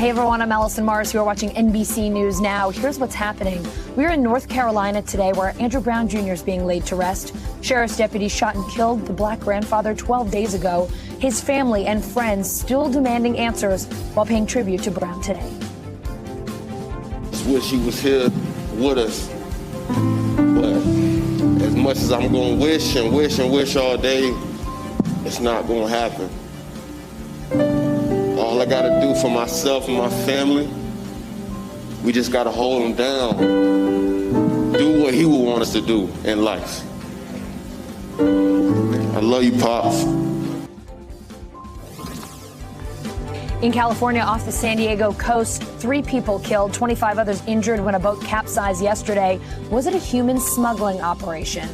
Hey everyone, I'm Allison Morris. You're watching NBC News Now. Here's what's happening. We're in North Carolina today where Andrew Brown Jr. is being laid to rest. Sheriff's deputies shot and killed the black grandfather 12 days ago. His family and friends still demanding answers while paying tribute to Brown today. I wish he was here with us. But as much as I'm going to wish and wish and wish all day, it's not going to happen. All I gotta do for myself and my family, we just gotta hold him down. Do what he would want us to do in life. I love you, Pops. In California, off the San Diego coast, 3 people killed, 25 others injured when a boat capsized yesterday. Was it a human smuggling operation?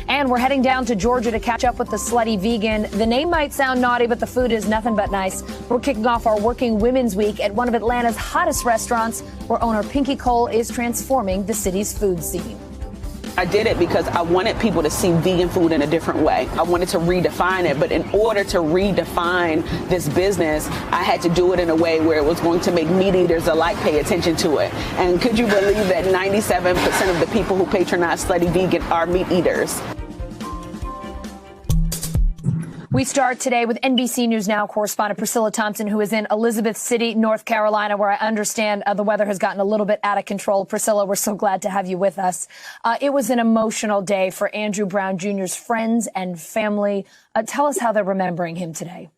And we're heading down to Georgia to catch up with the slutty vegan. The name might sound naughty, but the food is nothing but nice. We're kicking off our Working Women's Week at one of Atlanta's hottest restaurants, where owner Pinky Cole is transforming the city's food scene. I did it because I wanted people to see vegan food in a different way. I wanted to redefine it, but in order to redefine this business, I had to do it in a way where it was going to make meat eaters alike pay attention to it. And could you believe that 97% of the people who patronize Slutty Vegan are meat eaters? We start today with NBC News Now correspondent Priscilla Thompson, who is in Elizabeth City, North Carolina, where I understand the weather has gotten a little bit out of control. Priscilla, we're so glad to have you with us. It was an emotional day for Andrew Brown Jr.'s friends and family. Tell us how they're remembering him today.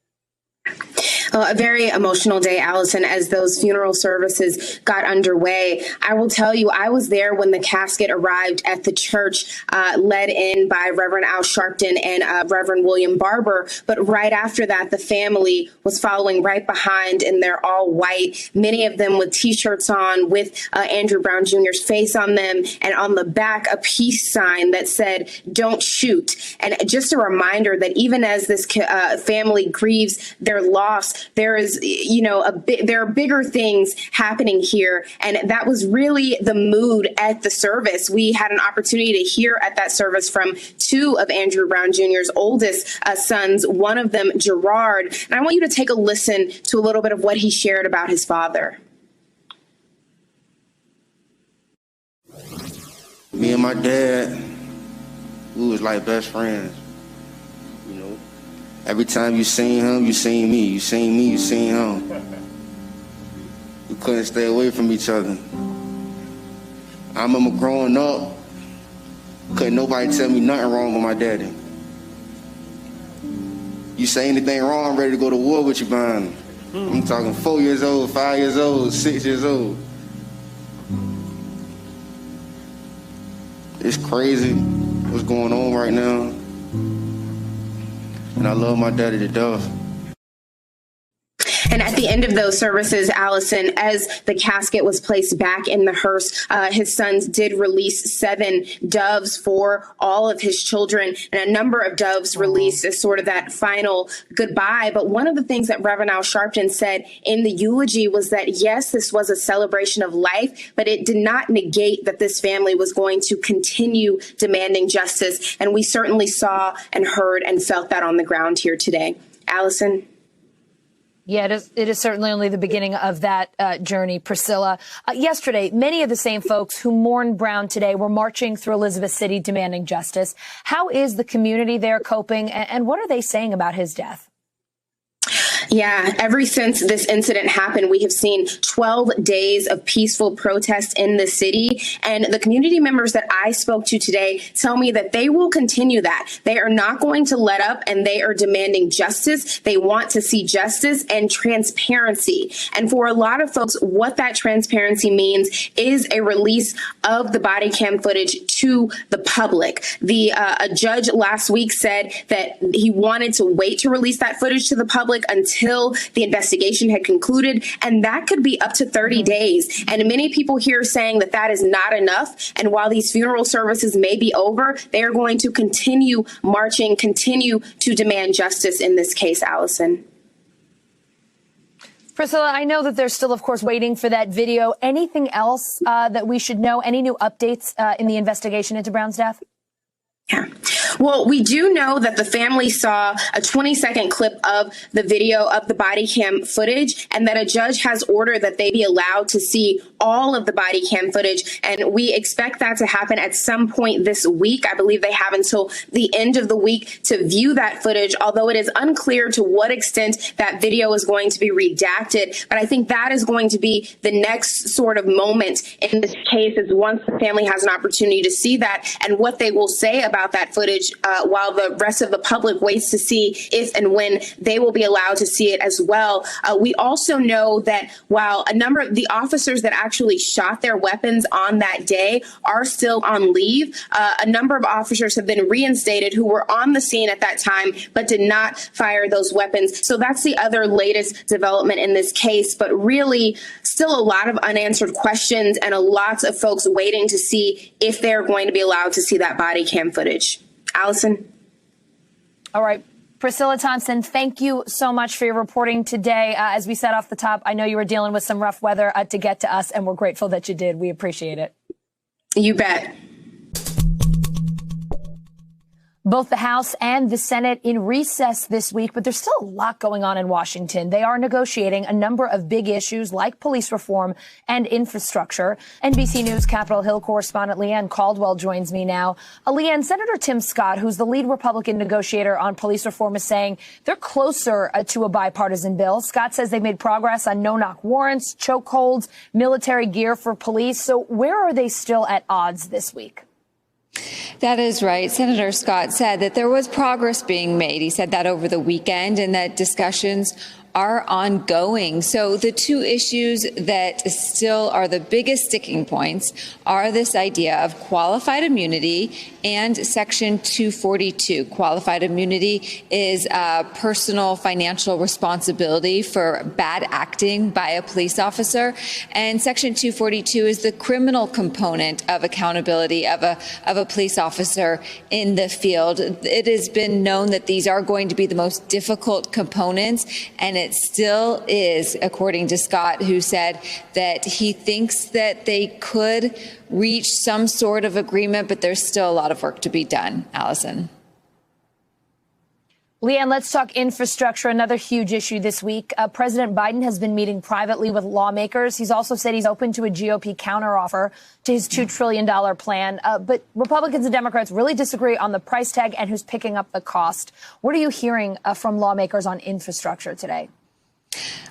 A very emotional day, Allison, as those funeral services got underway. I will tell you, I was there when the casket arrived at the church, led in by Reverend Al Sharpton and Reverend William Barber. But right after that, the family was following right behind, and they're all white, many of them with T-shirts on with Andrew Brown Jr.'s face on them, and on the back, a peace sign that said, "Don't shoot." And just a reminder that even as this family grieves their loss, there is, there are bigger things happening here. And that was really the mood at the service. We had an opportunity to hear at that service from 2 of Andrew Brown Jr.'s oldest sons, one of them, Gerard. And I want you to take a listen to a little bit of what he shared about his father. Me and my dad, we was like best friends. Every time you seen him, you seen me. You seen me, you seen him. We couldn't stay away from each other. I remember growing up, couldn't nobody tell me nothing wrong with my daddy. You say anything wrong, I'm ready to go to war with you, behind. I'm talking 4 years old, 5 years old, 6 years old. It's crazy what's going on right now. And I love my daddy to death. And at the end of those services, Allison, as the casket was placed back in the hearse, his sons did release 7 doves for all of his children, and a number of doves released as sort of that final goodbye. But one of the things that Reverend Al Sharpton said in the eulogy was that, yes, this was a celebration of life, but it did not negate that this family was going to continue demanding justice. And we certainly saw and heard and felt that on the ground here today. Allison? Yeah, it is certainly only the beginning of that journey, Priscilla. Yesterday, many of the same folks who mourned Brown today were marching through Elizabeth City demanding justice. How is the community there coping, and what are they saying about his death? Yeah, ever since this incident happened, we have seen 12 days of peaceful protest in the city. And the community members that I spoke to today tell me that they will continue that. They are not going to let up, and they are demanding justice. They want to see justice and transparency. And for a lot of folks, what that transparency means is a release of the body cam footage to the public. A judge last week said that he wanted to wait to release that footage to the public until the investigation had concluded, and that could be up to 30 days. And many people here are saying that that is not enough. And while these funeral services may be over, they are going to continue marching, continue to demand justice in this case, Allison. Priscilla, I know that they're still, of course, waiting for that video. Anything else that we should know? Any new updates in the investigation into Brown's death? Yeah. Well, we do know that the family saw a 20-second clip of the video of the body cam footage, and that a judge has ordered that they be allowed to see all of the body cam footage. And we expect that to happen at some point this week. I believe they have until the end of the week to view that footage, although it is unclear to what extent that video is going to be redacted. But I think that is going to be the next sort of moment in this case, is once the family has an opportunity to see that and what they will say about that footage, while the rest of the public waits to see if and when they will be allowed to see it as well. We also know that while a number of the officers that actually shot their weapons on that day are still on leave, a number of officers have been reinstated who were on the scene at that time but did not fire those weapons. So that's the other latest development in this case. But really, still a lot of unanswered questions and a lots of folks waiting to see if they're going to be allowed to see that body cam footage. Allison. All right. Priscilla Thompson, thank you so much for your reporting today. As we said off the top, I know you were dealing with some rough weather to get to us, and we're grateful that you did. We appreciate it. You bet. Both the House and the Senate in recess this week, but there's still a lot going on in Washington. They are negotiating a number of big issues like police reform and infrastructure. NBC News Capitol Hill correspondent Leanne Caldwell joins me now. Leanne, Senator Tim Scott, who's the lead Republican negotiator on police reform, is saying they're closer to a bipartisan bill. Scott says they've made progress on no-knock warrants, chokeholds, military gear for police. So where are they still at odds this week? That is right. Senator Scott said that there was progress being made. He said that over the weekend, and that discussions are ongoing. So the two issues that still are the biggest sticking points are this idea of qualified immunity and Section 242. Qualified immunity is a personal financial responsibility for bad acting by a police officer, and Section 242 is the criminal component of accountability of a police officer in the field. It has been known that these are going to be the most difficult components, and it still is, according to Scott, who said that he thinks that they could reach some sort of agreement, but there's still a lot of work to be done. Allison. Leanne, let's talk infrastructure, another huge issue this week. President Biden has been meeting privately with lawmakers. He's also said he's open to a GOP counteroffer to his $2 trillion plan. But Republicans and Democrats really disagree on the price tag and who's picking up the cost. What are you hearing from lawmakers on infrastructure today?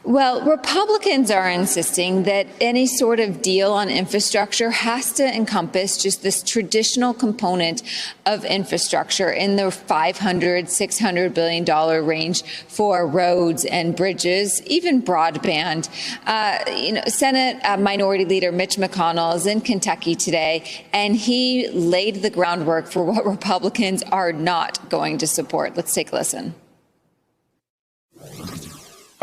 Well, Republicans are insisting that any sort of deal on infrastructure has to encompass just this traditional component of infrastructure in the $500, $600 billion range for roads and bridges, even broadband. Senate Minority Leader Mitch McConnell is in Kentucky today, and he laid the groundwork for what Republicans are not going to support. Let's take a listen.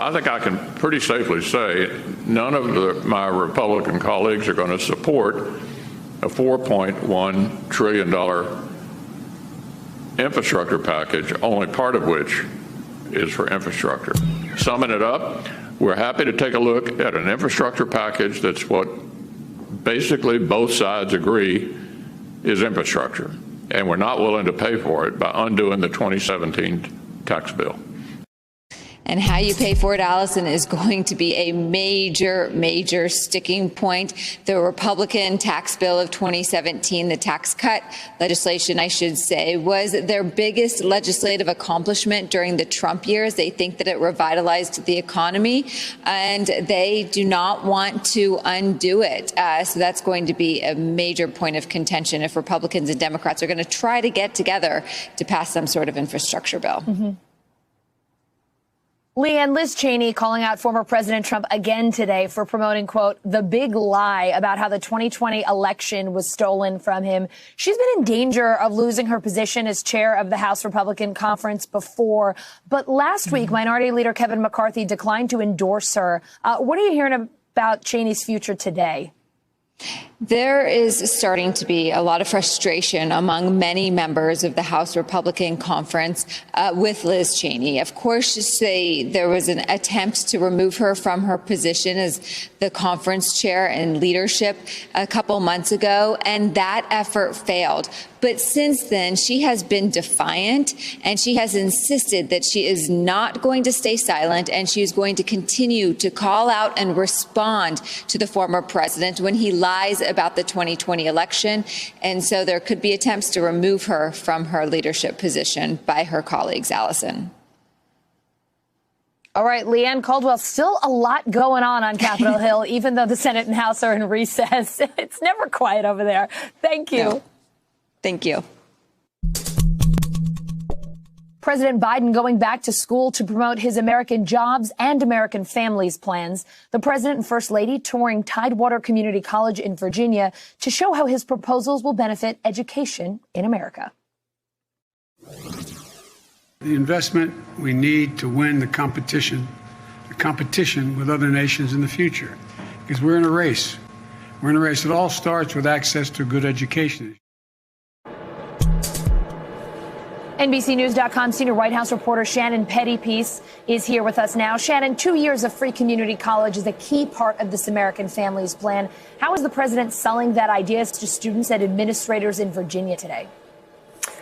I think I can pretty safely say none of my Republican colleagues are going to support a $4.1 trillion infrastructure package, only part of which is for infrastructure. Summing it up, we're happy to take a look at an infrastructure package that's what basically both sides agree is infrastructure, and we're not willing to pay for it by undoing the 2017 tax bill. And how you pay for it, Allison, is going to be a major sticking point. The Republican tax bill of 2017, the tax cut legislation, I should say, was their biggest legislative accomplishment during the Trump years. They think that it revitalized the economy, and they do not want to undo it. So that's going to be a major point of contention if Republicans and Democrats are going to try to get together to pass some sort of infrastructure bill. Mm-hmm. Leanne, Liz Cheney calling out former President Trump again today for promoting, quote, the big lie about how the 2020 election was stolen from him. She's been in danger of losing her position as chair of the House Republican Conference before. But last week, Minority Leader Kevin McCarthy declined to endorse her. What are you hearing about Cheney's future today? There is starting to be a lot of frustration among many members of the House Republican Conference with Liz Cheney. Of course, there was an attempt to remove her from her position as the conference chair and leadership a couple months ago, and that effort failed. But since then, she has been defiant, and she has insisted that she is not going to stay silent, and she is going to continue to call out and respond to the former president when he lies about the 2020 election. And so there could be attempts to remove her from her leadership position by her colleagues. Allison. All right, Leanne Caldwell, still a lot going on Capitol Hill, even though the Senate and House are in recess. It's never quiet over there. Thank you. No. Thank you. President Biden going back to school to promote his American Jobs and American Families plans. The president and first lady touring Tidewater Community College in Virginia to show how his proposals will benefit education in America. The investment we need to win the competition with other nations in the future, because we're in a race. We're in a race. It all starts with access to good education. NBCNews.com senior White House reporter Shannon Pettypiece is here with us now. Shannon, 2 years of free community college is a key part of this American Families Plan. How is the president selling that idea to students and administrators in Virginia today?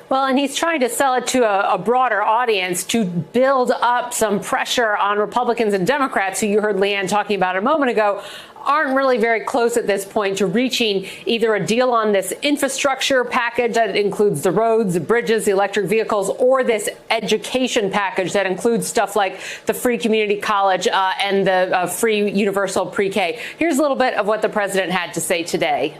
Well, and he's trying to sell it to a broader audience to build up some pressure on Republicans and Democrats, who you heard Leanne talking about a moment ago, aren't really very close at this point to reaching either a deal on this infrastructure package that includes the roads, the bridges, the electric vehicles, or this education package that includes stuff like the free community college and the free universal pre-K. Here's a little bit of what the president had to say today.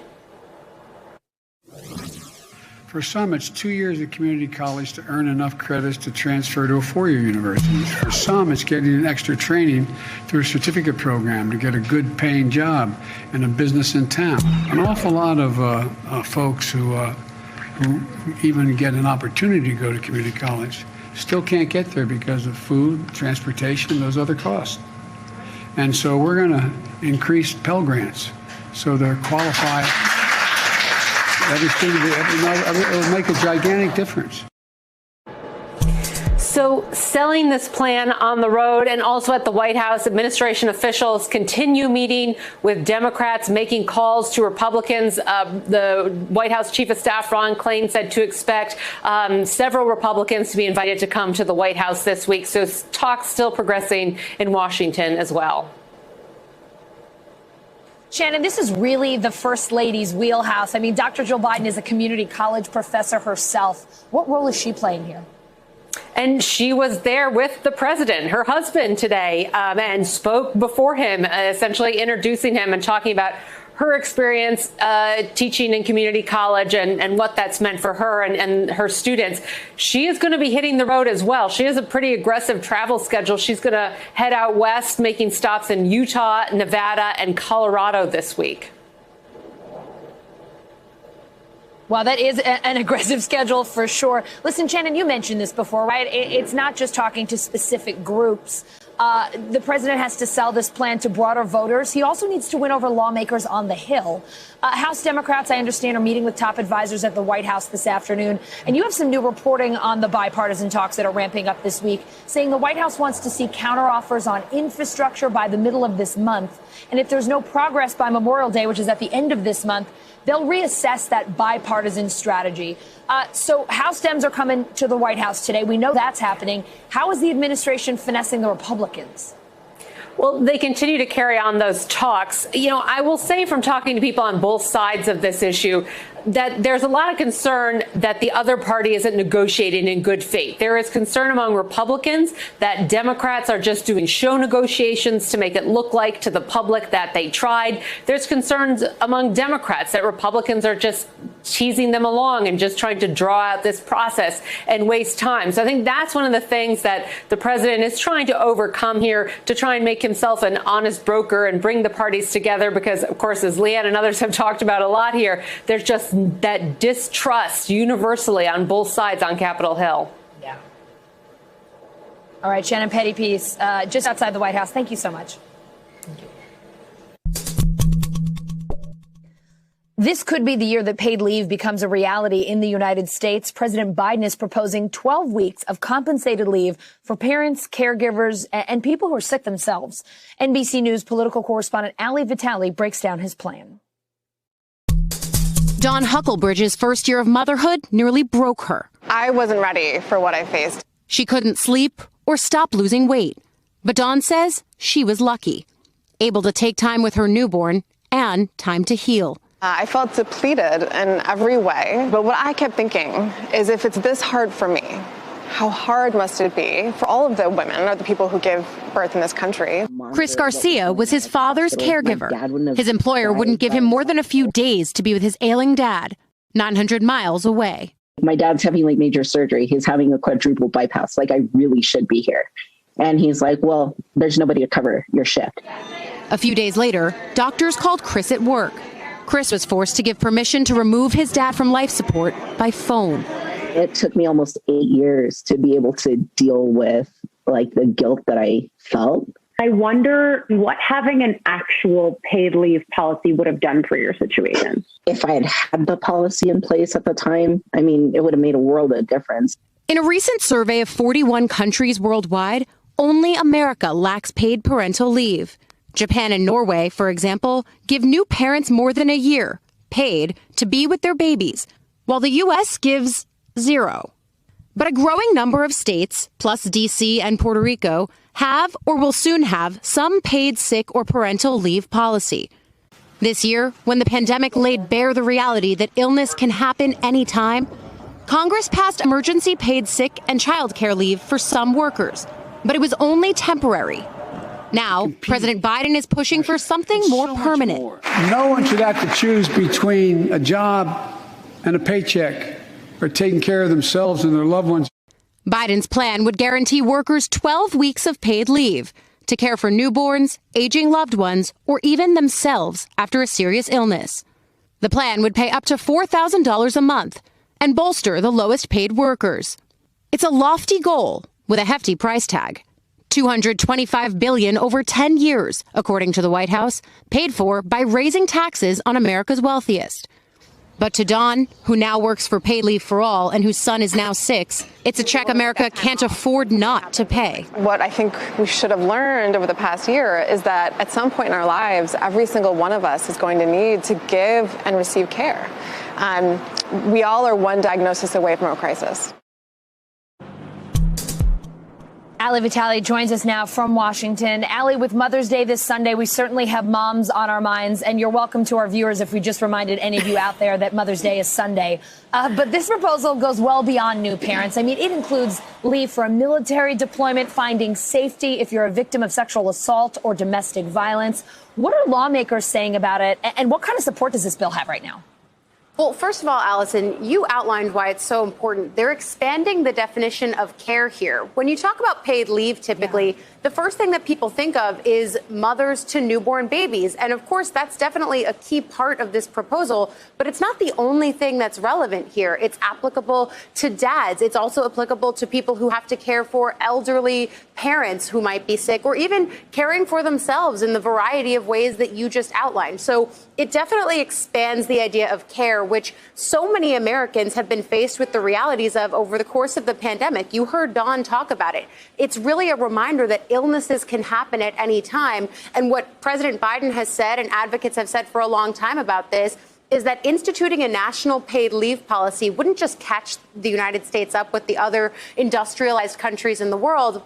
For some, it's 2 years of community college to earn enough credits to transfer to a four-year university. For some, it's getting an extra training through a certificate program to get a good paying job in a business in town. An awful lot of folks who even get an opportunity to go to community college still can't get there because of food, transportation, and those other costs. And so we're going to increase Pell Grants so they're qualified. It will make a gigantic difference. So selling this plan on the road and also at the White House, administration officials continue meeting with Democrats, making calls to Republicans. The White House Chief of Staff, Ron Klain, said to expect several Republicans to be invited to come to the White House this week. So talks still progressing in Washington as well. Shannon, this is really the First Lady's wheelhouse. I mean, Dr. Jill Biden is a community college professor herself. What role is she playing here? And she was there with the president, her husband, today, and spoke before him, essentially introducing him and talking about her experience teaching in community college and what that's meant for her and her students. She is going to be hitting the road as well. She has a pretty aggressive travel schedule. She's going to head out west, making stops in Utah, Nevada, and Colorado this week. Well, that is an aggressive schedule for sure. Listen, Shannon, you mentioned this before, right? It's not just talking to specific groups. The president has to sell this plan to broader voters. He also needs to win over lawmakers on the Hill. House Democrats, I understand, are meeting with top advisors at the White House this afternoon. And you have some new reporting on the bipartisan talks that are ramping up this week, saying the White House wants to see counteroffers on infrastructure by the middle of this month. And if there's no progress by Memorial Day, which is at the end of this month, they'll reassess that bipartisan strategy. So House Dems are coming to the White House today. We know that's happening. How is the administration finessing the Republicans? Well, they continue to carry on those talks. You know, I will say from talking to people on both sides of this issue that there's a lot of concern that the other party isn't negotiating in good faith. There is concern among Republicans that Democrats are just doing show negotiations to make it look like to the public that they tried. There's concerns among Democrats that Republicans are just teasing them along and just trying to draw out this process and waste time. So I think that's one of the things that the president is trying to overcome here, to try and make himself an honest broker and bring the parties together, because, of course, as Leanne and others have talked about a lot here, there's just that distrust universally on both sides on Capitol Hill. Yeah. All right, Shannon Pettypiece, just outside the White House. Thank you so much. This could be the year that paid leave becomes a reality in the United States. President Biden is proposing 12 weeks of compensated leave for parents, caregivers, and people who are sick themselves. NBC News political correspondent Ali Vitale breaks down his plan. Dawn Huckelbridge's first year of motherhood nearly broke her. I wasn't ready for what I faced. She couldn't sleep or stop losing weight. But Dawn says she was lucky, able to take time with her newborn and time to heal. I felt depleted in every way. But what I kept thinking is, if it's this hard for me, how hard must it be for all of the women or the people who give birth in this country? Chris Garcia was his father's caregiver. His employer wouldn't give him more than a few days to be with his ailing dad, 900 miles away. My dad's having major surgery. He's having a quadruple bypass. I really should be here. And he's like, well, there's nobody to cover your shift. A few days later, doctors called Chris at work. Chris was forced to give permission to remove his dad from life support by phone. It took me almost 8 years to be able to deal with the guilt that I felt. I wonder what having an actual paid leave policy would have done for your situation. If I had had the policy in place at the time, it would have made a world of difference. In a recent survey of 41 countries worldwide, only America lacks paid parental leave. Japan and Norway, for example, give new parents more than a year, paid, to be with their babies, while the U.S. gives 0. But a growing number of states, plus D.C. and Puerto Rico, have or will soon have some paid sick or parental leave policy. This year, when the pandemic laid bare the reality that illness can happen anytime, Congress passed emergency paid sick and childcare leave for some workers, but it was only temporary. Now, President Biden is pushing for something more permanent. No one should have to choose between a job and a paycheck or taking care of themselves and their loved ones. Biden's plan would guarantee workers 12 weeks of paid leave to care for newborns, aging loved ones, or even themselves after a serious illness. The plan would pay up to $4,000 a month and bolster the lowest paid workers. It's a lofty goal with a hefty price tag. $225 billion over 10 years, according to the White House, paid for by raising taxes on America's wealthiest. But to Dawn, who now works for Paid Leave for All and whose son is now 6, it's a check America can't afford not to pay. What I think we should have learned over the past year is that at some point in our lives, every single one of us is going to need to give and receive care. We all are one diagnosis away from a crisis. Ali Vitale joins us now from Washington. Ali, with Mother's Day this Sunday, we certainly have moms on our minds, and you're welcome to our viewers if we just reminded any of you out there that Mother's Day is Sunday. But this proposal goes well beyond new parents. It includes leave for a military deployment, finding safety if you're a victim of sexual assault or domestic violence. What are lawmakers saying about it, and what kind of support does this bill have right now? Well, first of all, Allison, you outlined why it's so important. They're expanding the definition of care here. When you talk about paid leave, typically, the first thing that people think of is mothers to newborn babies. And of course, that's definitely a key part of this proposal. But it's not the only thing that's relevant here. It's applicable to dads. It's also applicable to people who have to care for elderly parents who might be sick, or even caring for themselves in the variety of ways that you just outlined. So it definitely expands the idea of care, which so many Americans have been faced with the realities of over the course of the pandemic. You heard Dawn talk about it. It's really a reminder that illnesses can happen at any time. And what President Biden has said, and advocates have said for a long time about this, is that instituting a national paid leave policy wouldn't just catch the United States up with the other industrialized countries in the world,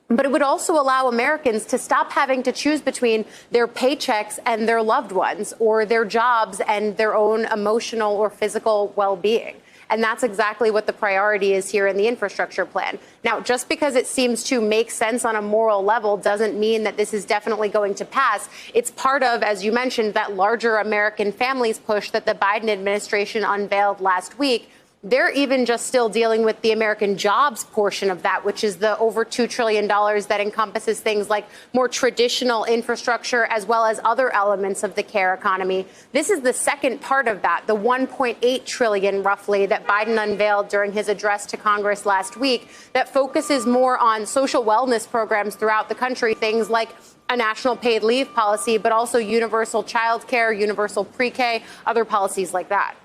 but it would also allow Americans to stop having to choose between their paychecks and their loved ones, or their jobs and their own emotional or physical well-being. And that's exactly what the priority is here in the infrastructure plan. Now, just because it seems to make sense on a moral level doesn't mean that this is definitely going to pass. It's part of, as you mentioned, that larger American families push that the Biden administration unveiled last week. They're even just still dealing with the American jobs portion of that, which is the over $2 trillion that encompasses things like more traditional infrastructure, as well as other elements of the care economy. This is the second part of that, the $1.8 trillion roughly that Biden unveiled during his address to Congress last week, that focuses more on social wellness programs throughout the country, things like a national paid leave policy, but also universal child care, universal pre-K, other policies like that.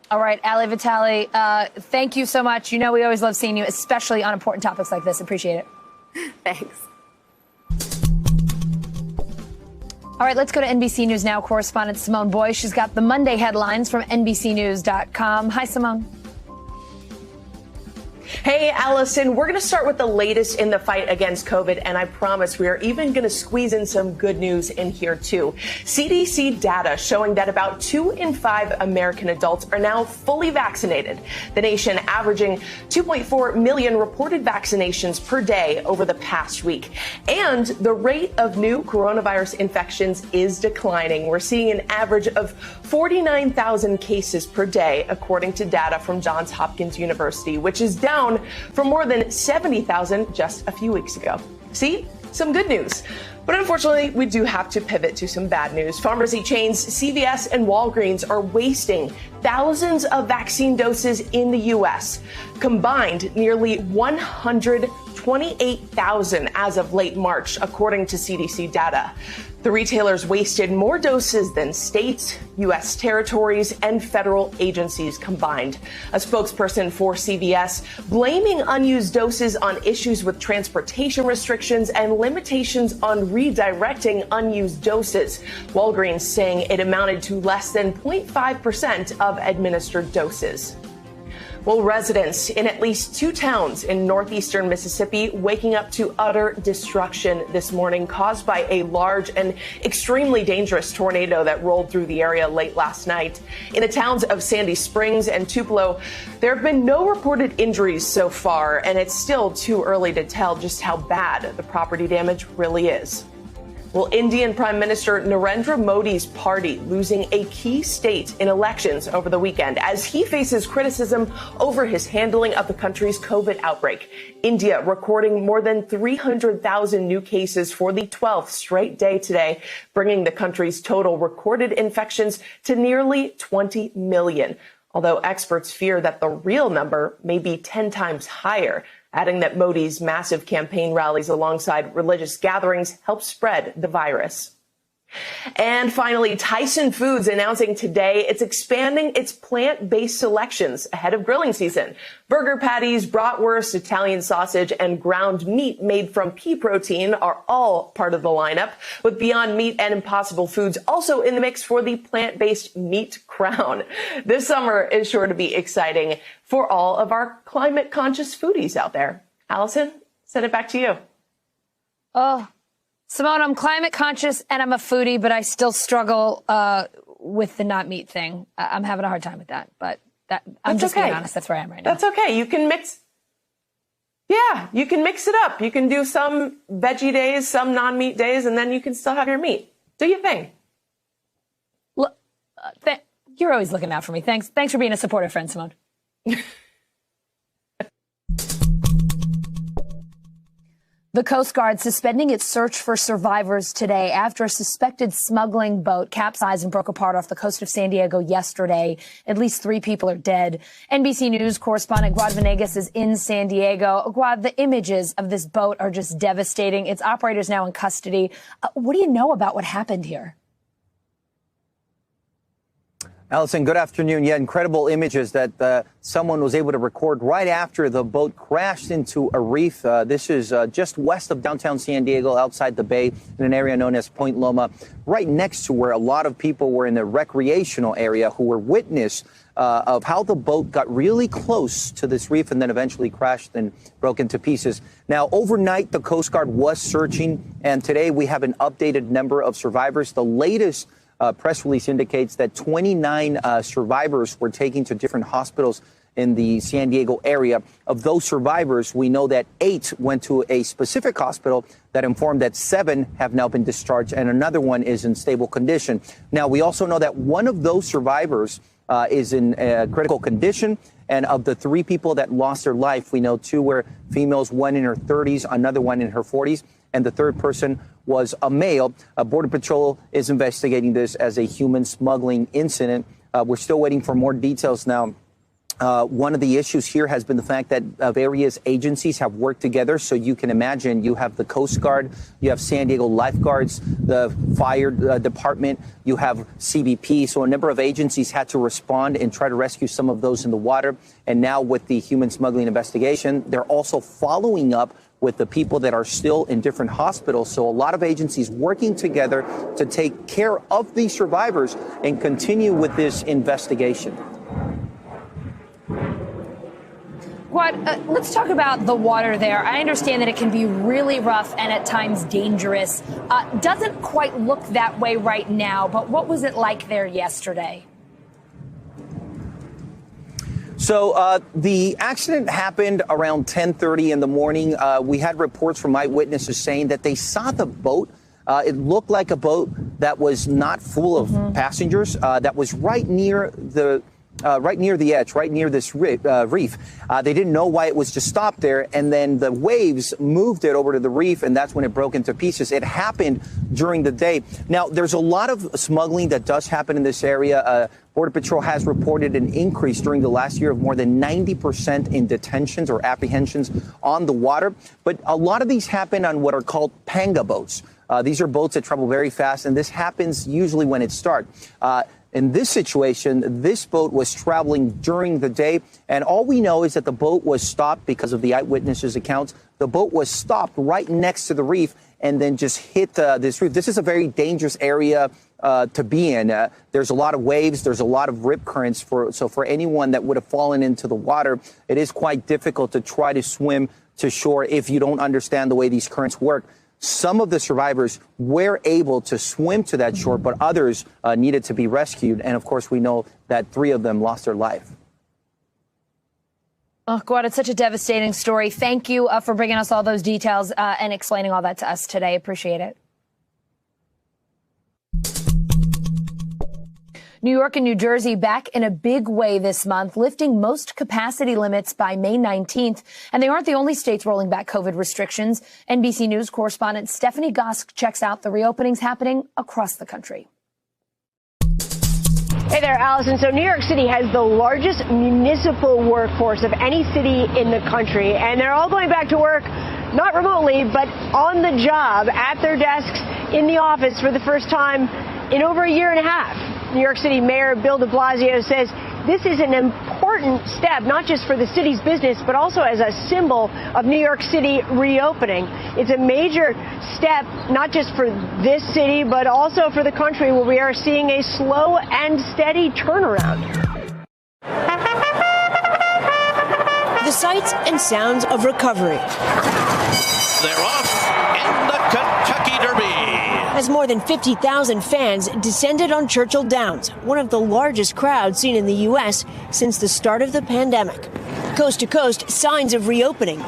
All right, Ali Vitale, thank you so much. You know we always love seeing you, especially on important topics like this. Appreciate it. Thanks. All right, let's go to NBC News Now correspondent Simone Boyce. She's got the Monday headlines from NBCnews.com. Hi, Simone. Hey, Allison, we're going to start with the latest in the fight against COVID, and I promise we are even going to squeeze in some good news in here, too. CDC data showing that about 2 in 5 American adults are now fully vaccinated, the nation averaging 2.4 million reported vaccinations per day over the past week. And the rate of new coronavirus infections is declining. We're seeing an average of 49,000 cases per day, according to data from Johns Hopkins University, which is down from more than 70,000 just a few weeks ago. See, some good news. But unfortunately, we do have to pivot to some bad news. Pharmacy chains CVS and Walgreens are wasting thousands of vaccine doses in the U.S. Combined, nearly 128,000 as of late March, according to CDC data. The retailers wasted more doses than states, U.S. territories, and federal agencies combined. A spokesperson for CVS blaming unused doses on issues with transportation restrictions and limitations on redirecting unused doses. Walgreens saying it amounted to less than 0.5% of administered doses. Well, residents in at least 2 towns in northeastern Mississippi waking up to utter destruction this morning caused by a large and extremely dangerous tornado that rolled through the area late last night. In the towns of Sandy Springs and Tupelo, there have been no reported injuries so far, and it's still too early to tell just how bad the property damage really is. Well, Indian Prime Minister Narendra Modi's party losing a key state in elections over the weekend as he faces criticism over his handling of the country's COVID outbreak. India recording more than 300,000 new cases for the 12th straight day today, bringing the country's total recorded infections to nearly 20 million. Although experts fear that the real number may be 10 times higher, adding that Modi's massive campaign rallies alongside religious gatherings help spread the virus. And finally, Tyson Foods announcing today it's expanding its plant-based selections ahead of grilling season. Burger patties, bratwurst, Italian sausage, and ground meat made from pea protein are all part of the lineup, with Beyond Meat and Impossible Foods also in the mix for the plant-based meat crown. This summer is sure to be exciting for all of our climate-conscious foodies out there. Allison, send it back to you. Oh, Simone, I'm climate conscious and I'm a foodie, but I still struggle with the not meat thing. I'm having a hard time with that, but I'm just being honest. That's where I am right now. That's okay. You can mix. Yeah, you can mix it up. You can do some veggie days, some non-meat days, and then you can still have your meat. Do your thing. Look, you're always looking out for me. Thanks for being a supportive friend, Simone. The Coast Guard suspending its search for survivors today after a suspected smuggling boat capsized and broke apart off the coast of San Diego yesterday. At least 3 people are dead. NBC News correspondent Guad Venegas is in San Diego. Guad, the images of this boat are just devastating. Its operator's now in custody. What do you know about what happened here? Allison, good afternoon. Yeah, incredible images that someone was able to record right after the boat crashed into a reef. This is just west of downtown San Diego, outside the bay, in an area known as Point Loma, right next to where a lot of people were in the recreational area who were witness of how the boat got really close to this reef and then eventually crashed and broke into pieces. Now, overnight, the Coast Guard was searching, and today we have an updated number of survivors. The latest press release indicates that 29 survivors were taken to different hospitals in the San Diego area. Of those survivors, we know that 8 went to a specific hospital that informed that 7 have now been discharged and another one is in stable condition. Now, we also know that one of those survivors is in critical condition. And of the 3 people that lost their life, we know 2 were females, 1 in her 30s, another one in her 40s, and the third person was a male. Border Patrol is investigating this as a human smuggling incident. We're still waiting for more details now One of the issues here has been the fact that various agencies have worked together. So you can imagine you have the Coast Guard, you have San Diego lifeguards, the fire department, you have CBP. So a number of agencies had to respond and try to rescue some of those in the water. And now with the human smuggling investigation, they're also following up with the people that are still in different hospitals. So a lot of agencies working together to take care of these survivors and continue with this investigation. Let's talk about the water there. I understand that it can be really rough and at times dangerous. Doesn't quite look that way right now, but what was it like there yesterday? So the accident happened around 10:30 in the morning. We had reports from eyewitnesses saying that they saw the boat. It looked like a boat that was not full of passengers, that was right near the edge, right near this reef. They didn't know why it was just stopped there. And then the waves moved it over to the reef, and that's when it broke into pieces. It happened during the day. Now, there's a lot of smuggling that does happen in this area. Border Patrol has reported an increase during the last year of more than 90% in detentions or apprehensions on the water. But a lot of these happen on what are called panga boats. These are boats that travel very fast, and this happens usually when it starts. In this situation, this boat was traveling during the day, and all we know is that the boat was stopped because of the eyewitnesses' accounts. The boat was stopped right next to the reef and then just hit this reef. This is a very dangerous area to be in. There's a lot of waves. There's a lot of rip currents. So for anyone that would have fallen into the water, it is quite difficult to try to swim to shore if you don't understand the way these currents work. Some of the survivors were able to swim to that shore, but others needed to be rescued. And of course, we know that 3 of them lost their life. Oh, God, it's such a devastating story. Thank you for bringing us all those details and explaining all that to us today. Appreciate it. New York and New Jersey back in a big way this month, lifting most capacity limits by May 19th. And they aren't the only states rolling back COVID restrictions. NBC News correspondent Stephanie Gosk checks out the reopenings happening across the country. Hey there, Allison. So New York City has the largest municipal workforce of any city in the country, and they're all going back to work, not remotely, but on the job, at their desks, in the office for the first time in over a year and a half. New York City Mayor Bill de Blasio says this is an important step, not just for the city's business, but also as a symbol of New York City reopening. It's a major step, not just for this city, but also for the country, where we are seeing a slow and steady turnaround. The sights and sounds of recovery. They're off in the Kentucky Derby. As more than 50,000 fans descended on Churchill Downs, one of the largest crowds seen in the U.S. since the start of the pandemic. Coast to coast, signs of reopening.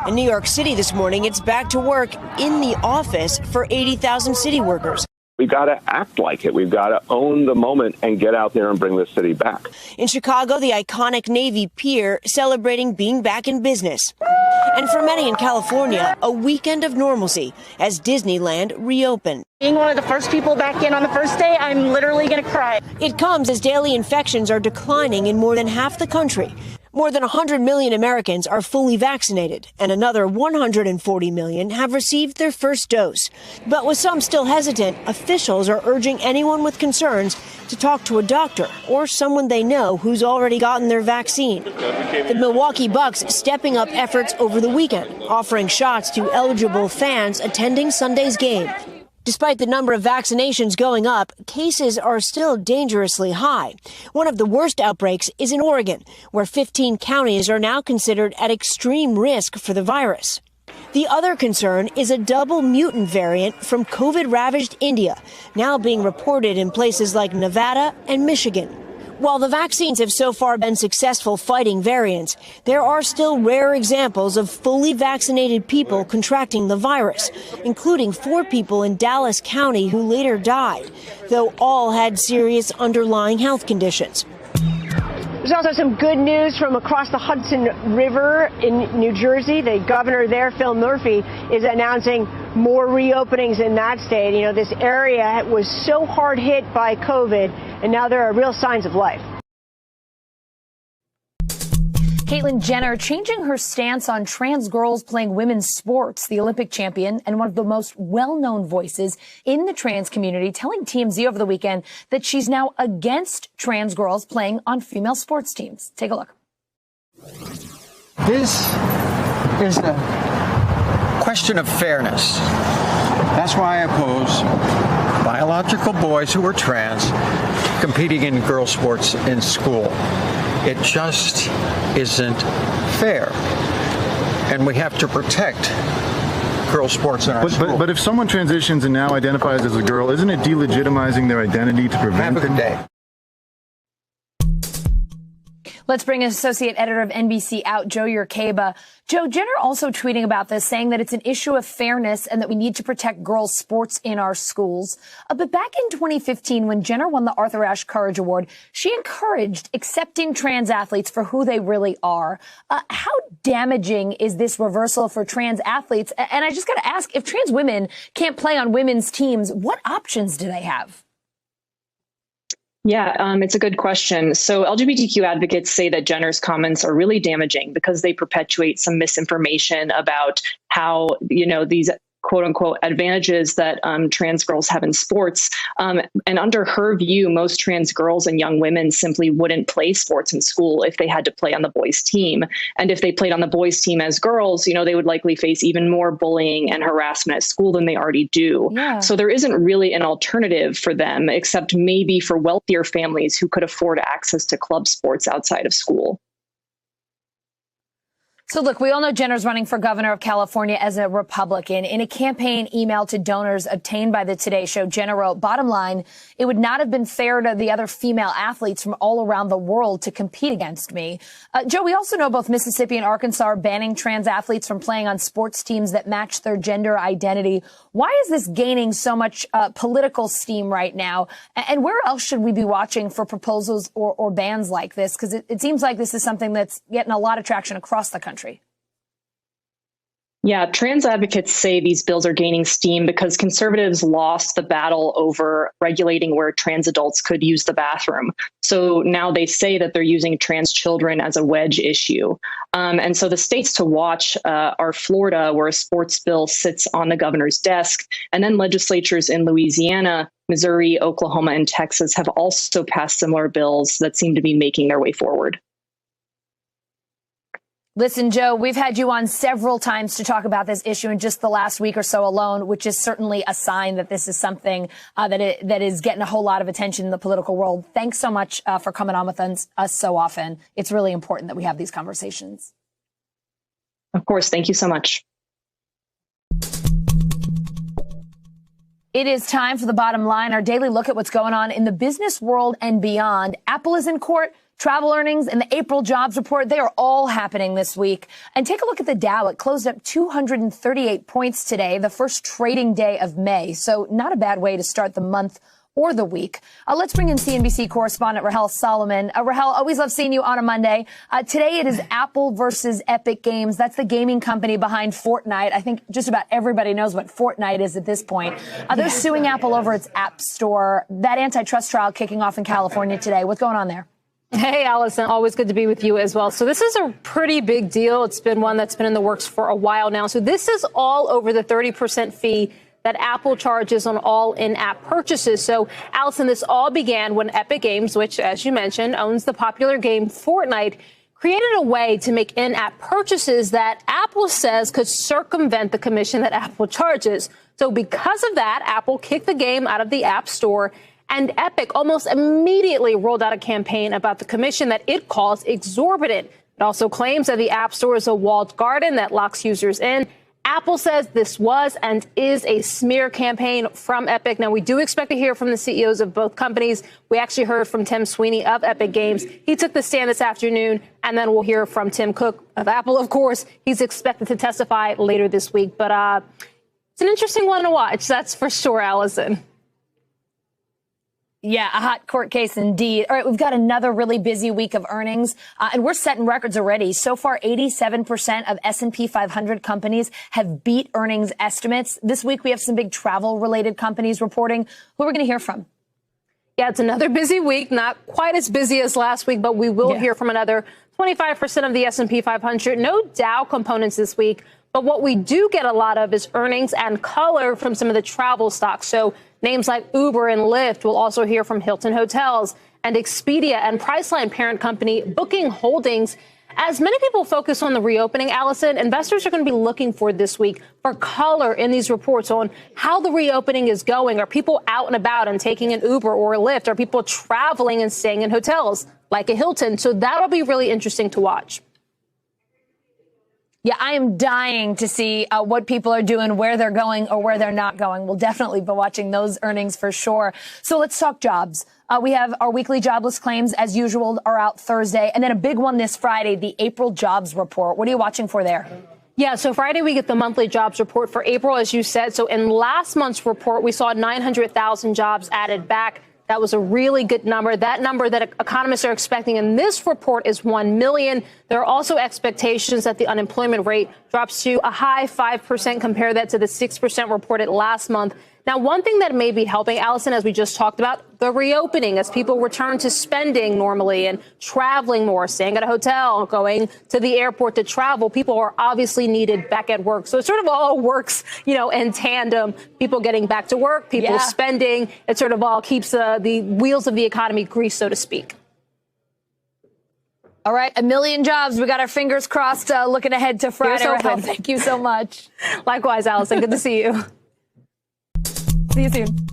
In New York City this morning, it's back to work in the office for 80,000 city workers. We've got to act like it. We've got to own the moment and get out there and bring the city back. In Chicago, the iconic Navy Pier celebrating being back in business. And for many in California, a weekend of normalcy as Disneyland reopened. Being one of the first people back in on the first day, I'm literally going to cry. It comes as daily infections are declining in more than half the country. More than 100 million Americans are fully vaccinated, and another 140 million have received their first dose. But with some still hesitant, officials are urging anyone with concerns to talk to a doctor or someone they know who's already gotten their vaccine. The Milwaukee Bucks stepping up efforts over the weekend, offering shots to eligible fans attending Sunday's game. Despite the number of vaccinations going up, cases are still dangerously high. One of the worst outbreaks is in Oregon, where 15 counties are now considered at extreme risk for the virus. The other concern is a double mutant variant from COVID-ravaged India, now being reported in places like Nevada and Michigan. While the vaccines have so far been successful fighting variants, there are still rare examples of fully vaccinated people contracting the virus, including 4 people in Dallas County who later died, though all had serious underlying health conditions. There's also some good news from across the Hudson River in New Jersey. The governor there, Phil Murphy, is announcing more reopenings in that state. You know, this area was so hard hit by COVID, and now there are real signs of life. Caitlyn Jenner changing her stance on trans girls playing women's sports. The Olympic champion and one of the most well-known voices in the trans community telling TMZ over the weekend that she's now against trans girls playing on female sports teams. Take a look. This is a question of fairness. That's why I oppose biological boys who are trans competing in girls' sports in school. It just isn't fair. And we have to protect girls' sports in our school. But if someone transitions and now identifies as a girl, isn't it delegitimizing their identity to prevent Have a good day. Let's bring associate editor of NBC Out, Joe Yerkeba. Joe, Jenner also tweeting about this, saying that it's an issue of fairness and that we need to protect girls' sports in our schools. But back in 2015, when Jenner won the Arthur Ashe Courage Award, she encouraged accepting trans athletes for who they really are. How damaging is this reversal for trans athletes? And I just got to ask, if trans women can't play on women's teams, what options do they have? Yeah, it's a good question. So LGBTQ advocates say that Jenner's comments are really damaging because they perpetuate some misinformation about how, these quote unquote advantages that trans girls have in sports. And under her view, most trans girls and young women simply wouldn't play sports in school if they had to play on the boys' team. And if they played on the boys' team as girls, they would likely face even more bullying and harassment at school than they already do. Yeah. So there isn't really an alternative for them, except maybe for wealthier families who could afford access to club sports outside of school. So, look, we all know Jenner's running for governor of California as a Republican. In a campaign email to donors obtained by the Today Show, Jenner wrote, bottom line, it would not have been fair to the other female athletes from all around the world to compete against me. Joe, we also know both Mississippi and Arkansas are banning trans athletes from playing on sports teams that match their gender identity. Why is this gaining so much political steam right now? And where else should we be watching for proposals or bans like this? Because it seems like this is something that's getting a lot of traction across the country. Yeah, trans advocates say these bills are gaining steam because conservatives lost the battle over regulating where trans adults could use the bathroom. So now they say that they're using trans children as a wedge issue. And so the states to watch are Florida, where a sports bill sits on the governor's desk, and then legislatures in Louisiana, Missouri, Oklahoma, and Texas have also passed similar bills that seem to be making their way forward. Listen, Joe, we've had you on several times to talk about this issue in just the last week or so alone, which is certainly a sign that this is something that is getting a whole lot of attention in the political world. Thanks so much for coming on with us so often. It's really important that we have these conversations. Of course. Thank you so much. It is time for the bottom line, our daily look at what's going on in the business world and beyond. Apple is in court. Travel earnings and the April jobs report, they are all happening this week. And take a look at the Dow. It closed up 238 points today, the first trading day of May. So not a bad way to start the month or the week. Let's bring in CNBC correspondent Rahel Solomon. Rahel, always love seeing you on a Monday. Today it is Apple versus Epic Games. That's the gaming company behind Fortnite. I think just about everybody knows what Fortnite is at this point. They're suing Apple over its App Store. That antitrust trial kicking off in California today. What's going on there? Hey, Allison, always good to be with you as well. So this is a pretty big deal. It's been one that's been in the works for a while now. So this is all over the 30% fee that Apple charges on all in-app purchases. So, Allison, this all began when Epic Games, which, as you mentioned, owns the popular game Fortnite, created a way to make in-app purchases that Apple says could circumvent the commission that Apple charges. So because of that, Apple kicked the game out of the App Store. And Epic almost immediately rolled out a campaign about the commission that it calls exorbitant. It also claims that the App Store is a walled garden that locks users in. Apple says this was and is a smear campaign from Epic. Now, we do expect to hear from the CEOs of both companies. We actually heard from Tim Sweeney of Epic Games. He took the stand this afternoon, and then we'll hear from Tim Cook of Apple, of course. He's expected to testify later this week. But it's an interesting one to watch, that's for sure, Allison. Yeah, a hot court case indeed. All right, we've got another really busy week of earnings, and we're setting records already. So far, 87% of S&P 500 companies have beat earnings estimates. This week, we have some big travel-related companies reporting. Who are we going to hear from? Yeah, it's another busy week, not quite as busy as last week, but we will hear from another 25% of the S&P 500. No Dow components this week. But what we do get a lot of is earnings and color from some of the travel stocks. So names like Uber and Lyft. We'll also hear from Hilton Hotels and Expedia and Priceline parent company Booking Holdings. As many people focus on the reopening, Allison, investors are going to be looking for this week for color in these reports on how the reopening is going. Are people out and about and taking an Uber or a Lyft? Are people traveling and staying in hotels like a Hilton? So that'll be really interesting to watch. Yeah, I am dying to see what people are doing, where they're going or where they're not going. We'll definitely be watching those earnings for sure. So let's talk jobs. We have our weekly jobless claims, as usual, are out Thursday. And then a big one this Friday, the April jobs report. What are you watching for there? Yeah, so Friday we get the monthly jobs report for April, as you said. So in last month's report, we saw 900,000 jobs added back. That was a really good number. That number that economists are expecting in this report is 1 million. There are also expectations that the unemployment rate drops to a high 5%. Compare that to the 6% reported last month. Now, one thing that may be helping, Allison, as we just talked about, the reopening as people return to spending normally and traveling more, staying at a hotel, going to the airport to travel. People are obviously needed back at work. So it sort of all works, in tandem. People getting back to work, people spending. It sort of all keeps the wheels of the economy greased, so to speak. All right, 1 million jobs. We got our fingers crossed looking ahead to Friday. So Thank you so much. Likewise, Allison. Good to see you. See you soon.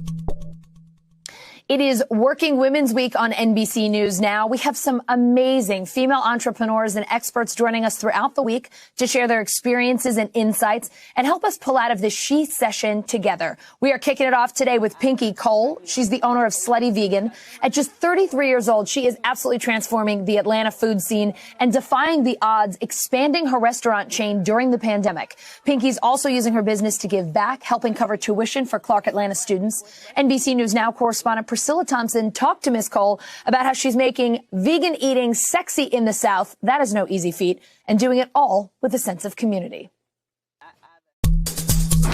It is Working Women's Week on NBC News now. We have some amazing female entrepreneurs and experts joining us throughout the week to share their experiences and insights and help us pull out of this She session together. We are kicking it off today with Pinky Cole. She's the owner of Slutty Vegan. At just 33 years old, she is absolutely transforming the Atlanta food scene and defying the odds, expanding her restaurant chain during the pandemic. Pinky's also using her business to give back, helping cover tuition for Clark Atlanta students. NBC News Now correspondent Priscilla Thompson talked to Ms. Cole about how she's making vegan eating sexy in the South. That is no easy feat, and doing it all with a sense of community.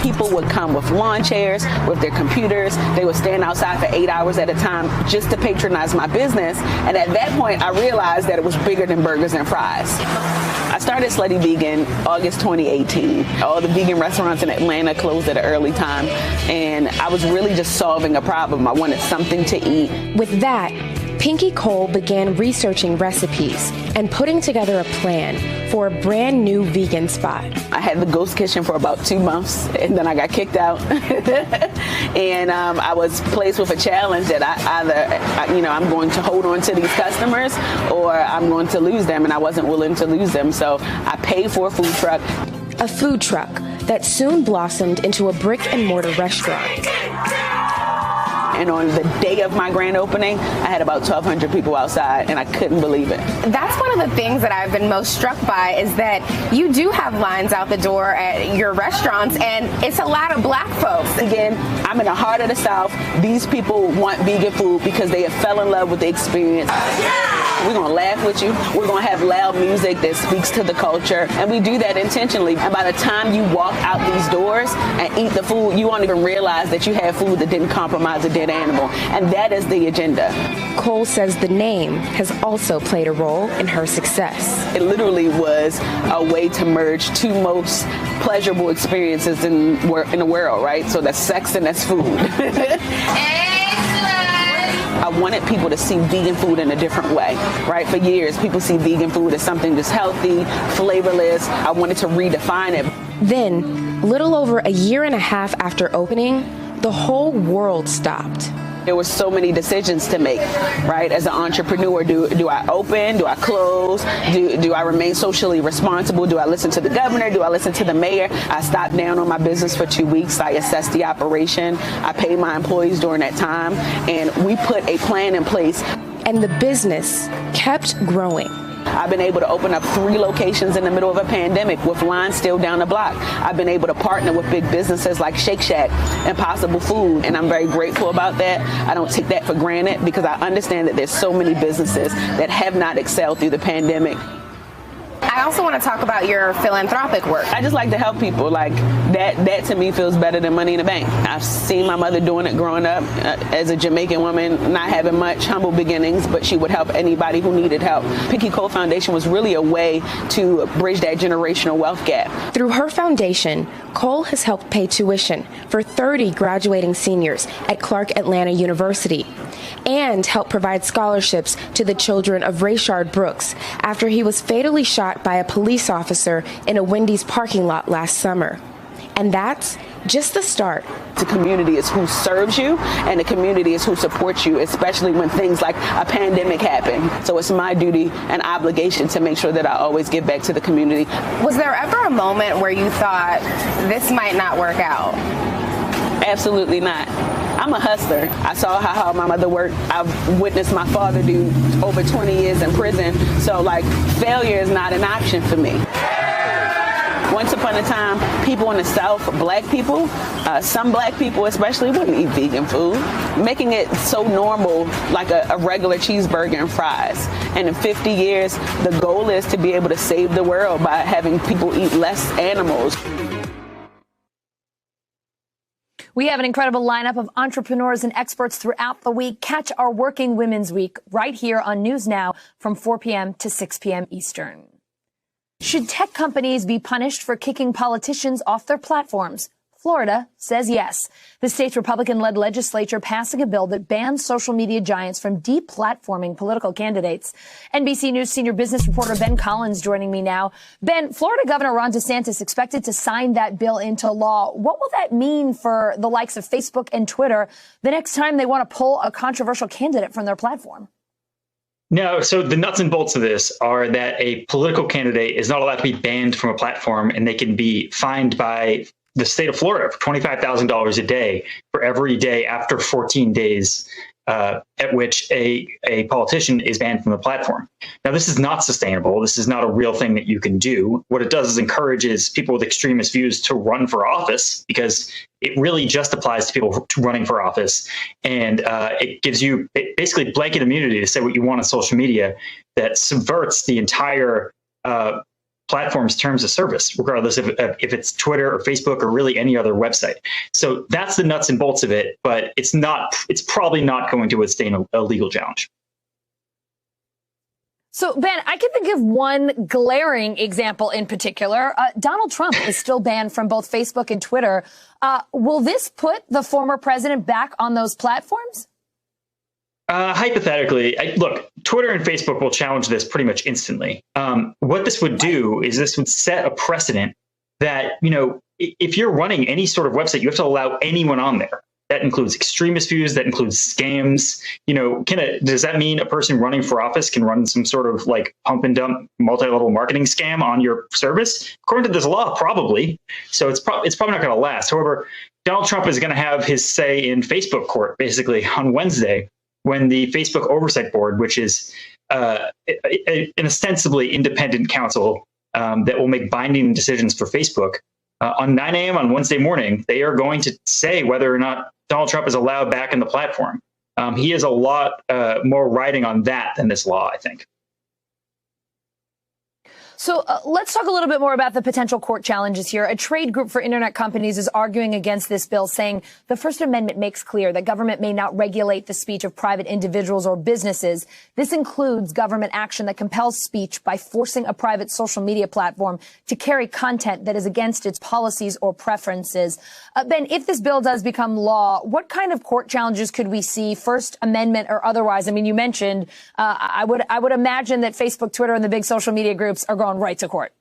People would come with lawn chairs, with their computers. They would stand outside for 8 hours at a time just to patronize my business. And at that point, I realized that it was bigger than burgers and fries. I started Slutty Vegan August 2018. All the vegan restaurants in Atlanta closed at an early time. And I was really just solving a problem. I wanted something to eat. With that, Pinky Cole began researching recipes and putting together a plan for a brand new vegan spot. I had the ghost kitchen for about 2 months, and then I got kicked out. And I was placed with a challenge that I'm going to hold on to these customers or I'm going to lose them, and I wasn't willing to lose them. So I paid for a food truck. A food truck that soon blossomed into a brick and mortar restaurant. And on the day of my grand opening, I had about 1,200 people outside, and I couldn't believe it. That's one of the things that I've been most struck by is that you do have lines out the door at your restaurants, and it's a lot of black folks. Again, I'm in the heart of the South. These people want vegan food because they have fell in love with the experience. We're going to laugh with you. We're going to have loud music that speaks to the culture, and we do that intentionally. And by the time you walk out these doors and eat the food, you won't even realize that you have food that didn't compromise a dead animal, and that is the agenda. Cole says the name has also played a role in her success. It literally was a way to merge two most pleasurable experiences in the world, right? So that's sex and that's food. I wanted people to see vegan food in a different way, right? For years, people see vegan food as something that's healthy, flavorless. I wanted to redefine it. Then, little over a year and a half after opening, the whole world stopped. There were so many decisions to make, right? As an entrepreneur, do I open? Do I close? Do I remain socially responsible? Do I listen to the governor? Do I listen to the mayor? I stopped down on my business for 2 weeks. I assessed the operation. I paid my employees during that time, and we put a plan in place. And the business kept growing. I've been able to open up 3 locations in the middle of a pandemic with lines still down the block. I've been able to partner with big businesses like Shake Shack and Possible Food, and I'm very grateful about that. I don't take that for granted because I understand that there's so many businesses that have not excelled through the pandemic. I I also want to talk about your philanthropic work. I just like to help people. Like that to me feels better than money in the bank. I've seen my mother doing it growing up as a Jamaican woman, not having much, humble beginnings, but she would help anybody who needed help. Pinky Cole Foundation was really a way to bridge that generational wealth gap. Through her foundation, Cole has helped pay tuition for 30 graduating seniors at Clark Atlanta University and helped provide scholarships to the children of Rayshard Brooks after he was fatally shot by a police officer in a Wendy's parking lot last summer. And that's just the start. The community is who serves you, and the community is who supports you, especially when things like a pandemic happen. So it's my duty and obligation to make sure that I always give back to the community. Was there ever a moment where you thought this might not work out? Absolutely not. I'm a hustler. I saw how hard my mother worked. I've witnessed my father do over 20 years in prison. So, like, failure is not an option for me. Once upon a time, people in the South, black people, some black people especially, wouldn't eat vegan food, making it so normal, like a regular cheeseburger and fries. And in 50 years, the goal is to be able to save the world by having people eat less animals. We have an incredible lineup of entrepreneurs and experts throughout the week. Catch our Working Women's Week right here on News Now from 4 p.m. to 6 p.m. Eastern. Should tech companies be punished for kicking politicians off their platforms? Florida says yes. The state's Republican-led legislature passing a bill that bans social media giants from deplatforming political candidates. NBC News senior business reporter Ben Collins joining me now. Ben, Florida Governor Ron DeSantis expected to sign that bill into law. What will that mean for the likes of Facebook and Twitter the next time they want to pull a controversial candidate from their platform? No, so the nuts and bolts of this are that a political candidate is not allowed to be banned from a platform, and they can be fined by the state of Florida for $25,000 a day for every day after 14 days at which a politician is banned from the platform. Now, this is not sustainable. This is not a real thing that you can do. What it does is encourages people with extremist views to run for office, because it really just applies to people running for office. And it gives you basically blanket immunity to say what you want on social media that subverts the entire platform's terms of service, regardless of if it's Twitter or Facebook or really any other website. So that's the nuts and bolts of it, but it's probably not going to withstand a legal challenge. So, Ben, I can think of one glaring example in particular. Donald Trump is still banned from both Facebook and Twitter. Will this put the former president back on those platforms? Hypothetically, look, Twitter and Facebook will challenge this pretty much instantly. What this would do is this would set a precedent that, if you're running any sort of website, you have to allow anyone on there. That includes extremist views, that includes scams. Does that mean a person running for office can run some sort of like pump and dump multi-level marketing scam on your service? According to this law, probably. So it's probably not going to last. However, Donald Trump is going to have his say in Facebook court basically on Wednesday, when the Facebook Oversight Board, which is an ostensibly independent counsel that will make binding decisions for Facebook, on 9 a.m. on Wednesday morning, they are going to say whether or not Donald Trump is allowed back in the platform. He has a lot more riding on that than this law, I think. So let's talk a little bit more about the potential court challenges here. A trade group for internet companies is arguing against this bill, saying the First Amendment makes clear that government may not regulate the speech of private individuals or businesses. This includes government action that compels speech by forcing a private social media platform to carry content that is against its policies or preferences. Ben, if this bill does become law, what kind of court challenges could we see, First Amendment or otherwise? I mean, you mentioned I would imagine that Facebook, Twitter, and the big social media groups are going right to court.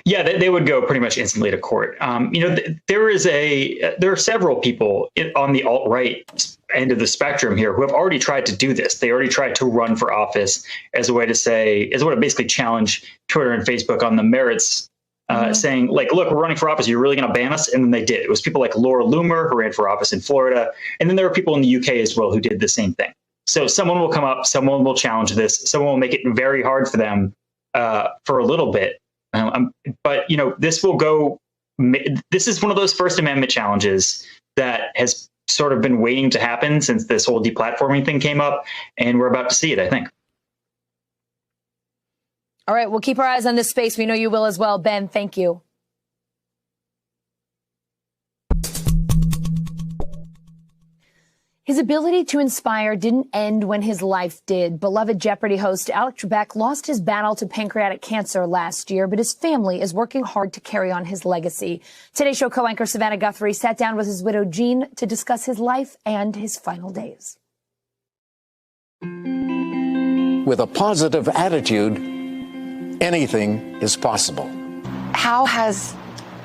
Yeah, they would go pretty much instantly to court. There are several people on the alt-right end of the spectrum here who have already tried to do this. They already tried to run for office as a way to basically challenge Twitter and Facebook on the merits, saying like, look, we're running for office. You're really going to ban us? And then they did. It was people like Laura Loomer who ran for office in Florida. And then there were people in the UK as well who did the same thing. So someone will come up, someone will challenge this, someone will make it very hard for them for a little bit. But, this will go. This is one of those First Amendment challenges that has sort of been waiting to happen since this whole deplatforming thing came up. And we're about to see it, I think. All right, we'll keep our eyes on this space. We know you will as well. Ben, thank you. His ability to inspire didn't end when his life did. Beloved Jeopardy host Alex Trebek lost his battle to pancreatic cancer last year, but his family is working hard to carry on his legacy. Today's show co-anchor Savannah Guthrie sat down with his widow Jean to discuss his life and his final days. With a positive attitude, anything is possible. How has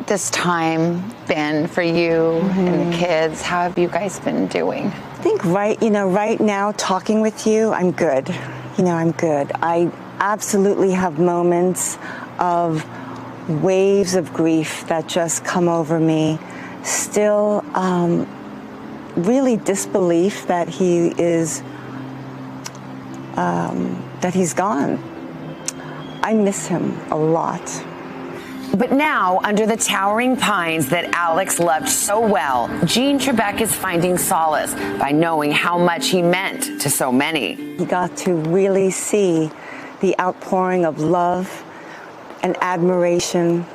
this time been for you and the kids? How have you guys been doing? I think right now, talking with you, I'm good. I'm good. I absolutely have moments of waves of grief that just come over me. Still, really disbelief that he is, that he's gone. I miss him a lot. But now, under the towering pines that Alex loved so well, Jean Trebek is finding solace by knowing how much he meant to so many. He got to really see the outpouring of love and admiration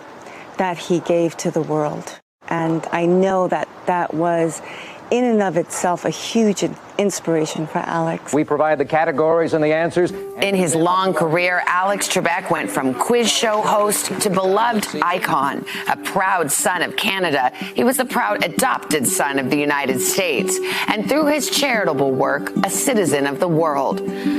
that he gave to the world. And I know that that was, in and of itself, a huge inspiration for Alex. We provide the categories and the answers. In his long career, Alex Trebek went from quiz show host to beloved icon. A proud son of Canada, he was a proud adopted son of the United States. And through his charitable work, a citizen of the world.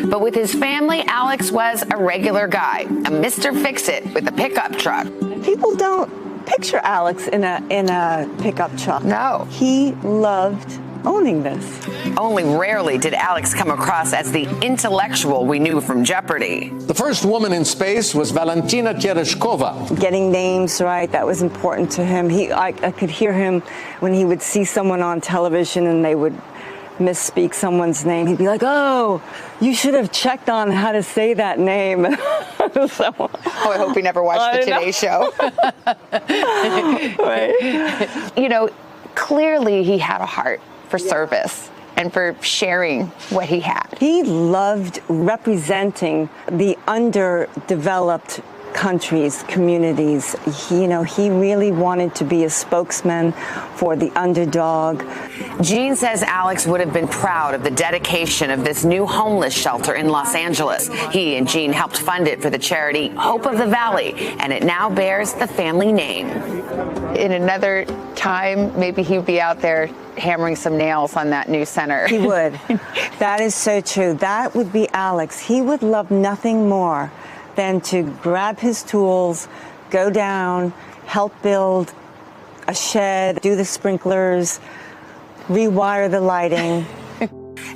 But with his family, Alex was a regular guy, a Mr. Fix-It with a pickup truck. People don't picture Alex in a pickup truck. No. He loved owning this. Only rarely did Alex come across as the intellectual we knew from Jeopardy. The first woman in space was Valentina Tereshkova. Getting names right, that was important to him. I could hear him when he would see someone on television and they would misspeak someone's name. He'd be like, "Oh, you should have checked on how to say that name." Oh, I hope he never watched the Today Show. Right. Clearly he had a heart for service and for sharing what he had. He loved representing the underdeveloped countries, communities. He really wanted to be a spokesman for the underdog. Jean says Alex would have been proud of the dedication of this new homeless shelter in Los Angeles. He and Jean helped fund it for the charity Hope of the Valley, and it now bears the family name. In another time, maybe he'd be out there hammering some nails on that new center. He would. That is so true. That would be Alex. He would love nothing more than to grab his tools, go down, help build a shed, do the sprinklers, rewire the lighting.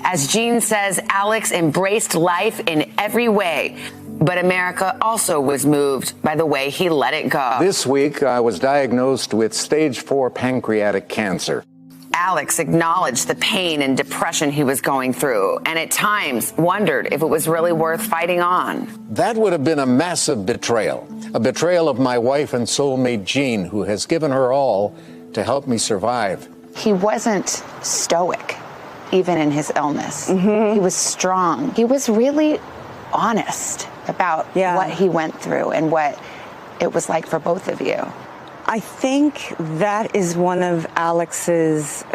As Jean says, Alex embraced life in every way. But America also was moved by the way he let it go. This week, I was diagnosed with stage 4 pancreatic cancer. Alex acknowledged the pain and depression he was going through, and at times wondered if it was really worth fighting on. That would have been a massive betrayal, a betrayal of my wife and soulmate Jean, who has given her all to help me survive. He wasn't stoic, even in his illness. He was strong. He was really honest about what he went through and what it was like for both of you. I think that is one of Alex's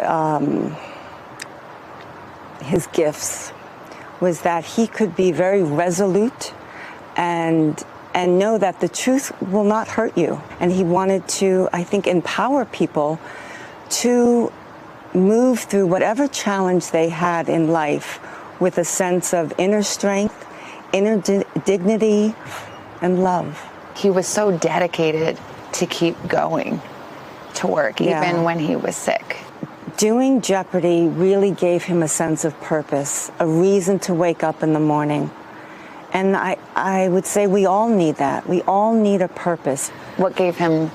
his gifts, was that he could be very resolute and know that the truth will not hurt you. And he wanted to, I think, empower people to move through whatever challenge they had in life with a sense of inner strength, inner dignity, and love. He was so dedicated to keep going to work, even when he was sick. Doing Jeopardy really gave him a sense of purpose, a reason to wake up in the morning. And I would say we all need that. We all need a purpose. What gave him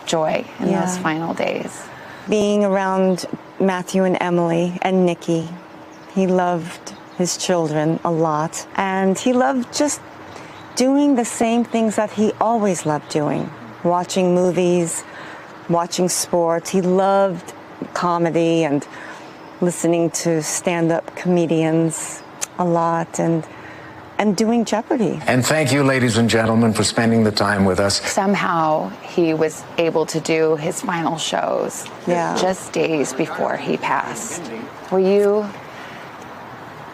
joy in those final days? Being around Matthew and Emily and Nikki. He loved his children a lot. And he loved just doing the same things that he always loved doing. Watching movies, watching sports. He loved comedy and listening to stand-up comedians a lot. And and doing Jeopardy. And thank you, ladies and gentlemen, for spending the time with us. Somehow he was able to do his final shows just days before he passed. Were you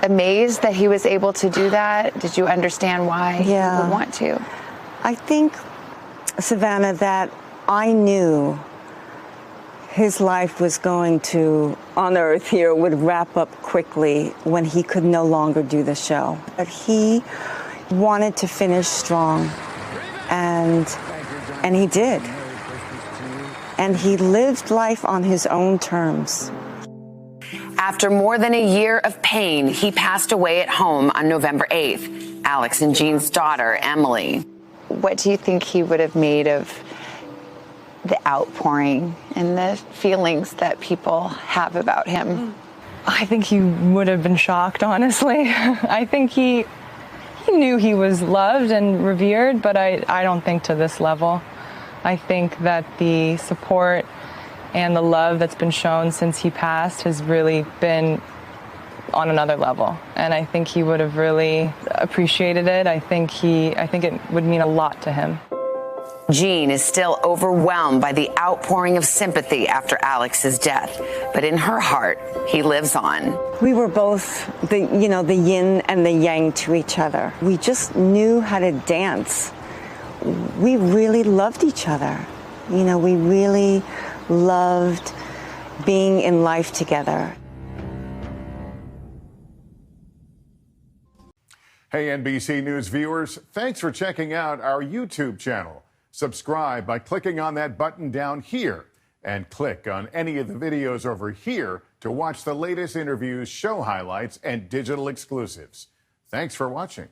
amazed that he was able to do that? Did you understand why he would want to? I think, Savannah, that I knew his life was going to, on Earth here, would wrap up quickly when he could no longer do the show. But he wanted to finish strong, and he did. And he lived life on his own terms. After more than a year of pain, he passed away at home on November 8th. Alex and Jean's daughter, Emily. What do you think he would have made of the outpouring and the feelings that people have about him? I think he would have been shocked, honestly. I think he knew he was loved and revered, but I don't think to this level. I think that the support and the love that's been shown since he passed has really been on another level. And I think he would have really appreciated it. I think it would mean a lot to him. Jean is still overwhelmed by the outpouring of sympathy after Alex's death, but in her heart, he lives on. We were both the yin and the yang to each other. We just knew how to dance. We really loved each other. We really loved being in life together. Hey, NBC News viewers, thanks for checking out our YouTube channel. Subscribe by clicking on that button down here and click on any of the videos over here to watch the latest interviews, show highlights, and digital exclusives. Thanks for watching.